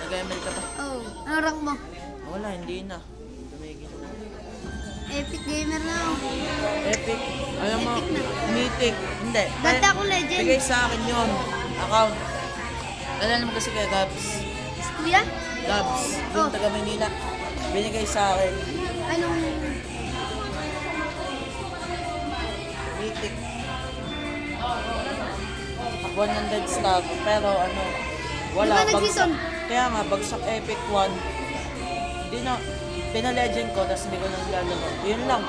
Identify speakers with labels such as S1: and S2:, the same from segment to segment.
S1: Nag-ML ka pa?
S2: Oh, ano rank mo?
S1: Wala, hindi na. Tumigil na.
S2: Epic gamer na ako.
S1: Epic. Alam mo,
S2: Epic na.
S1: Mythic. Hindi.
S2: Dati ako legend.
S1: Bigay sa akin yun. Account. Alam naman kasi kay Gabs.
S2: Kuya?
S1: Gabs.
S2: Oh.
S1: Yung taga Manila. Binigay sa akin.
S2: Anong...
S1: Mythic. 100 stock. Pero ano, wala.
S2: Di ba nag-season?
S1: Kaya nga, bagsak Epic 1. Hindi na, pina-legend ko, tapos hindi ko nang lalaro. Yun lang.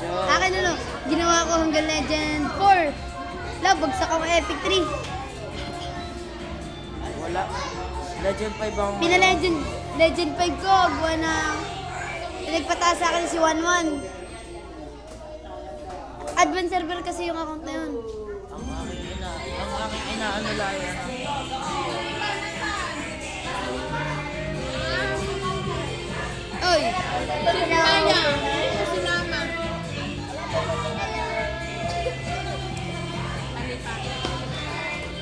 S1: Joke.
S2: Akin ano, ginawa ko hanggang Legend 4. La, bagsak ako Epic 3.
S1: Wala. Legend 5 ako.
S2: Legend 5 ko, gawa na... Nagpataas sa akin si 1-1. Advanced server kasi yung account na yun.
S1: Ang aking inaano lang yan.
S2: Oy! Hello!
S3: Si Mama.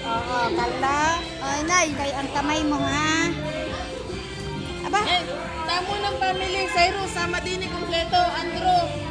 S2: Oo, kala. Ay, nay, kay ang kamay mo, ha? Aba?
S3: Eh, tamo ng family. Cyrus, sama din ni kompleto. Andrew.